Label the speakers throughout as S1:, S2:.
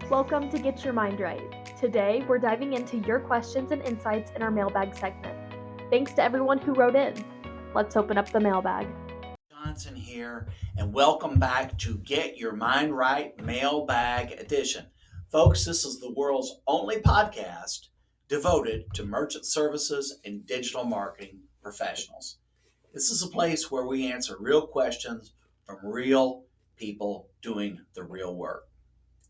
S1: Welcome to Get Your Mind Right. Today, we're diving into your questions and insights in our mailbag segment. Thanks to everyone who wrote in. Let's open up the mailbag.
S2: Johnson here, and welcome back to Get Your Mind Right Mailbag Edition. Folks, this is the world's only podcast devoted to merchant services and digital marketing professionals. This is a place where we answer real questions from real people doing the real work.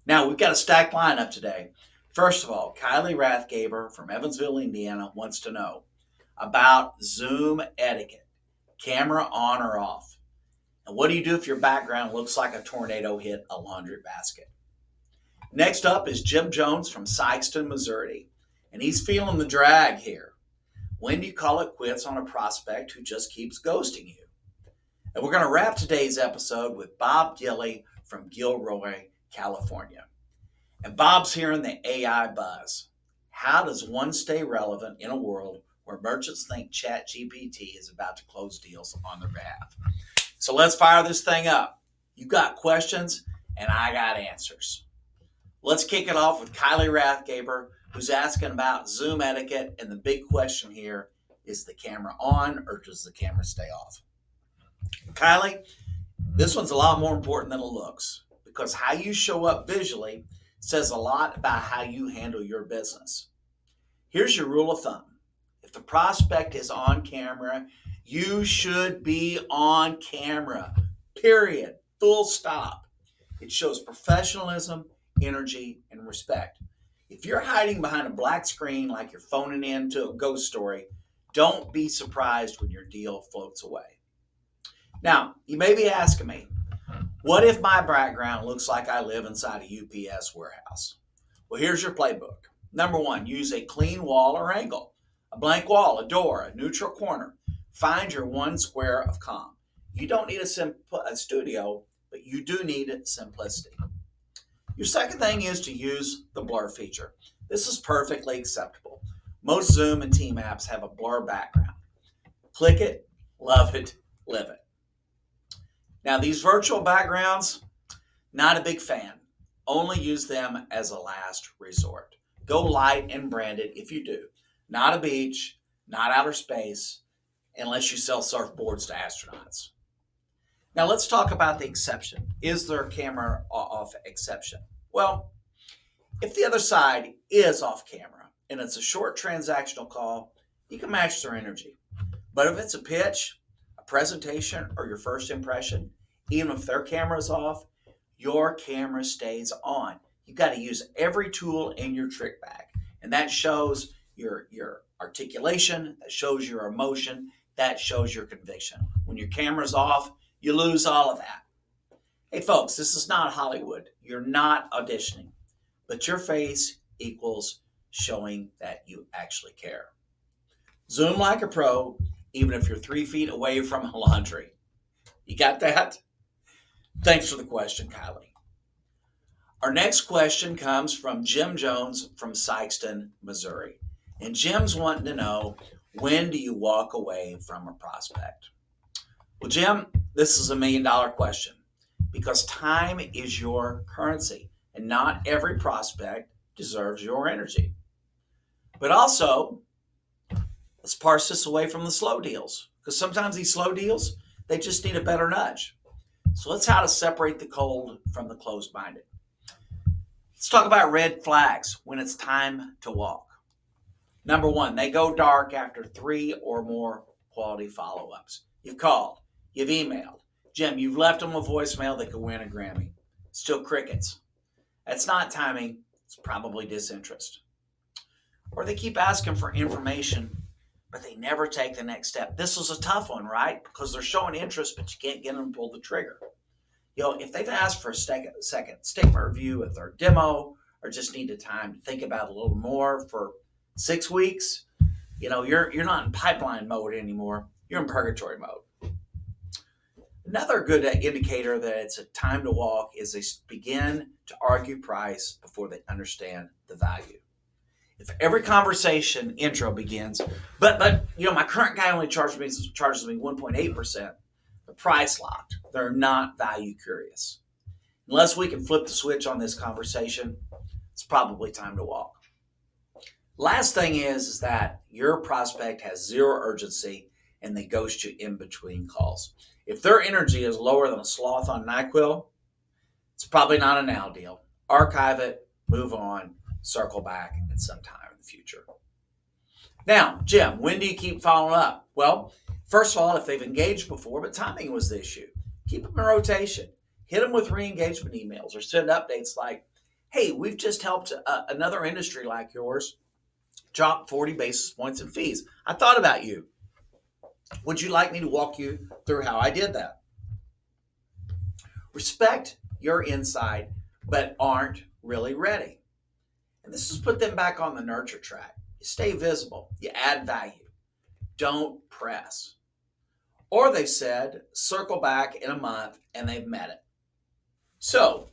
S2: Now, we've got a stacked lineup today. First of all, Kylee Rathgaber from Evansville, Indiana wants to know about Zoom etiquette. Camera on or off? And what do you do if your background looks like a tornado hit a laundry basket? Next up is Jim Jones from Sikeston, Missouri, and he's feeling the drag here. When do you call it quits on a prospect who just keeps ghosting you? And we're going to wrap today's episode with Bob Gihle from Gilroy, California. And Bob's hearing the AI buzz. How does one stay relevant in a world where merchants think ChatGPT is about to close deals on their behalf? So let's fire this thing up. You got questions, and I got answers. Let's kick it off with Kylee Rathgaber, who's asking about Zoom etiquette, and the big question here is the camera on or does the camera stay off? Kylee, this one's a lot more important than it looks because how you show up visually says a lot about how you handle your business. Here's your rule of thumb. If the prospect is on camera, you should be on camera, period, full stop. It shows professionalism, energy, and respect. If you're hiding behind a black screen like you're phoning into a ghost story, don't be surprised when your deal floats away. Now, you may be asking me, what if my background looks like I live inside a UPS warehouse? Well, here's your playbook. Number one, use a clean wall or angle. A blank wall, a door, a neutral corner. Find your one square of calm. You don't need a studio, but you do need simplicity. Your second thing is to use the blur feature. This is perfectly acceptable. Most Zoom and Team apps have a blur background. Click it, love it, live it. Now, these virtual backgrounds, not a big fan. Only use them as a last resort. Go light and branded if you do. Not a beach, not outer space, unless you sell surfboards to astronauts. Now let's talk about the exception. Is there a camera off exception? Well, if the other side is off camera and it's a short transactional call, you can match their energy. But if it's a pitch, a presentation, or your first impression, even if their camera is off, your camera stays on. You've got to use every tool in your trick bag. And that shows your articulation, that shows your emotion, that shows your conviction. When your camera's off, you lose all of that. Hey folks, this is not Hollywood. You're not auditioning, but your face equals showing that you actually care. Zoom like a pro, even if you're 3 feet away from a laundry. You got that? Thanks for the question, Kylee. Our next question comes from Jim Jones from Sikeston, Missouri. And Jim's wanting to know, when do you walk away from a prospect? Well, Jim, this is $1 million question because time is your currency and not every prospect deserves your energy. But also, let's parse this away from the slow deals because sometimes these slow deals, they just need a better nudge. So let's how to separate the cold from the closed-minded. Let's talk about red flags when it's time to walk. Number one, they go dark after 3 or more quality follow-ups. You've called, you've emailed. Jim, you've left them a voicemail that could win a Grammy. Still crickets. That's not timing. It's probably disinterest. Or they keep asking for information, but they never take the next step. This was a tough one, right? Because they're showing interest, but you can't get them to pull the trigger. If they've asked for a second statement review of their demo or just need the time to think about it a little more for 6 weeks, you're not in pipeline mode anymore. You're in purgatory mode. Another good indicator that it's a time to walk is they begin to argue price before they understand the value. If every conversation intro begins, but my current guy only charges me 1.8%, the price locked. They're not value curious. Unless we can flip the switch on this conversation, it's probably time to walk. Last thing is that your prospect has zero urgency and they ghost you in between calls. If their energy is lower than a sloth on NyQuil, it's probably not a now deal. Archive it, move on, circle back at some time in the future. Now, Jim, when do you keep following up? Well, first of all, if they've engaged before, but timing was the issue, keep them in rotation. Hit them with re-engagement emails or send updates like, hey, we've just helped another industry like yours drop 40 basis points in fees. I thought about you. Would you like me to walk you through how I did that? Respect your insight, but aren't really ready. And this has put them back on the nurture track. You stay visible, you add value, don't press. Or they've said, circle back in a month and they've met it. So,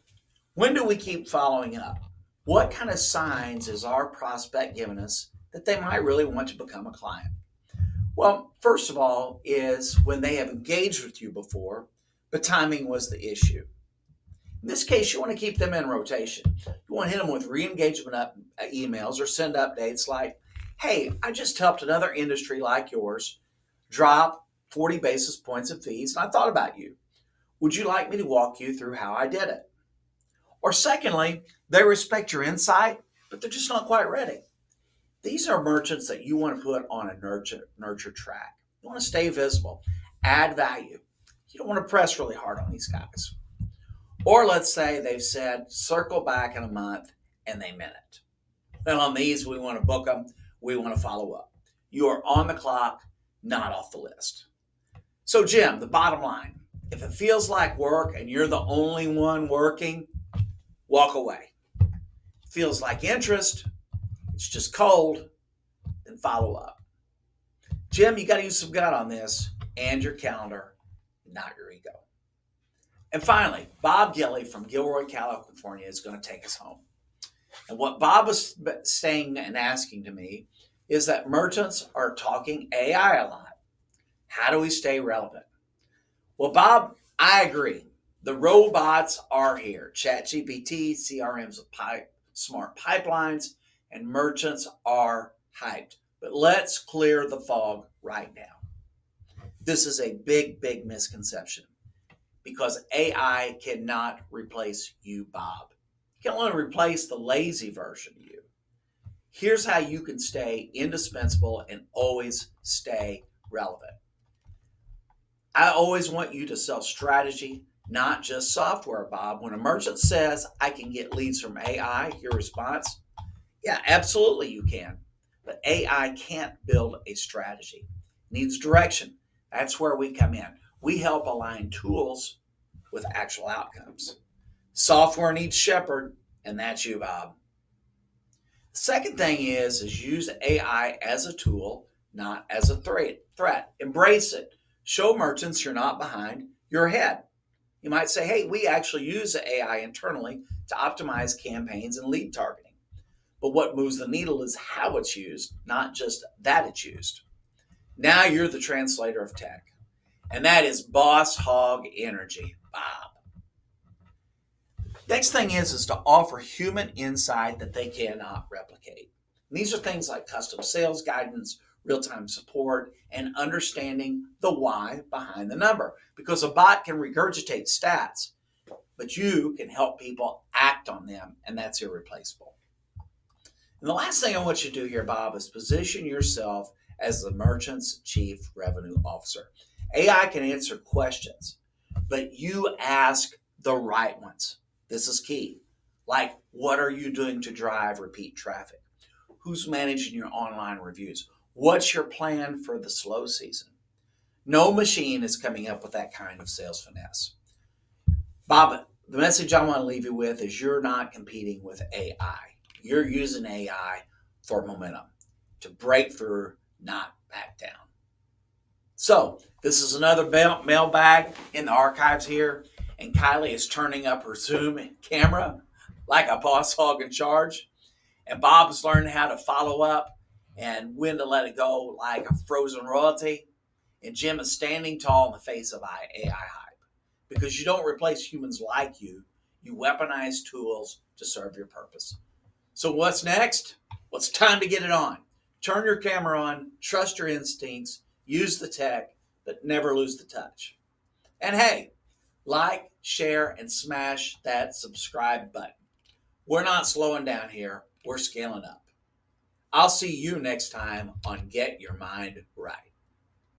S2: when do we keep following up? What kind of signs is our prospect giving us that they might really want to become a client? Well, first of all, is when they have engaged with you before, but timing was the issue. In this case, you want to keep them in rotation. You want to hit them with re-engagement emails or send updates like, hey, I just helped another industry like yours drop 40 basis points of fees, and I thought about you. Would you like me to walk you through how I did it? Or secondly, they respect your insight, but they're just not quite ready. These are merchants that you want to put on a nurture track. You want to stay visible, add value. You don't want to press really hard on these guys. Or let's say they've said, circle back in a month, and they meant it. Then on these, we want to book them. We want to follow up. You are on the clock, not off the list. So Jim, the bottom line, if it feels like work and you're the only one working, walk away. Feels like interest, it's just cold, then follow up. Jim, you got to use some gut on this and your calendar, not your ego. And finally, Bob Gihle from Gilroy, California is going to take us home. And what Bob was saying and asking to me is that merchants are talking AI a lot. How do we stay relevant? Well, Bob, I agree. The robots are here. ChatGPT, CRMs with smart pipelines, and merchants are hyped. But let's clear the fog right now. This is a big, big misconception because AI cannot replace you, Bob. It can only replace the lazy version of you. Here's how you can stay indispensable and always stay relevant. I always want you to sell strategy, not just software, Bob. When a merchant says, I can get leads from AI, your response, yeah, absolutely you can. But AI can't build a strategy. It needs direction. That's where we come in. We help align tools with actual outcomes. Software needs shepherd, and that's you, Bob. The second thing is use AI as a tool, not as a threat. Embrace it. Show merchants you're not behind, you're ahead. You might say, hey, we actually use AI internally to optimize campaigns and lead targeting. But what moves the needle is how it's used, not just that it's used. Now you're the translator of tech. And that is boss hog energy, Bob. Next thing is to offer human insight that they cannot replicate. And these are things like custom sales guidance, real-time support, and understanding the why behind the number. Because a bot can regurgitate stats, but you can help people act on them, and that's irreplaceable. And the last thing I want you to do here, Bob, is position yourself as the merchant's chief revenue officer. AI can answer questions, but you ask the right ones. This is key. Like, what are you doing to drive repeat traffic? Who's managing your online reviews? What's your plan for the slow season? No machine is coming up with that kind of sales finesse. Bob, the message I want to leave you with is you're not competing with AI. You're using AI for momentum to break through, not back down. So this is another mailbag in the archives here, and Kylee is turning up her Zoom camera like a boss hog in charge, and Bob's learning how to follow up and when to let it go like a frozen royalty, and Jim is standing tall in the face of AI hype because you don't replace humans like you. You weaponize tools to serve your purpose. So what's next? Well, it's time to get it on. Turn your camera on, trust your instincts, use the tech, but never lose the touch. And hey, like, share, and smash that subscribe button. We're not slowing down here. We're scaling up. I'll see you next time on Get Your Mind Right.